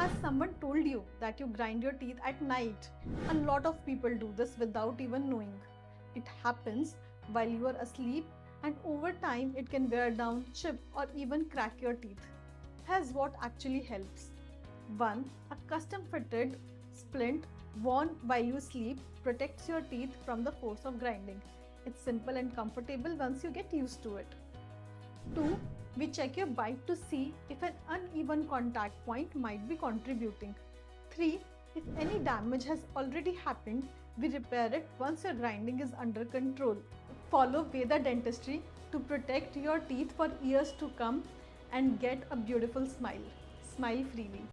Has someone told you that you grind your teeth at night? A lot of people do this without even knowing. It happens while you are asleep, and over time it can wear down, chip, or even crack your teeth. Here's what actually helps. 1. A custom fitted splint worn while you sleep protects your teeth from the force of grinding. It's simple and comfortable once you get used to it. 2. We check your bite to see if an uneven contact point might be contributing. 3. If any damage has already happened, we repair it once your grinding is under control. Follow Veda Dentistry to protect your teeth for years to come and get a beautiful smile. Smile freely.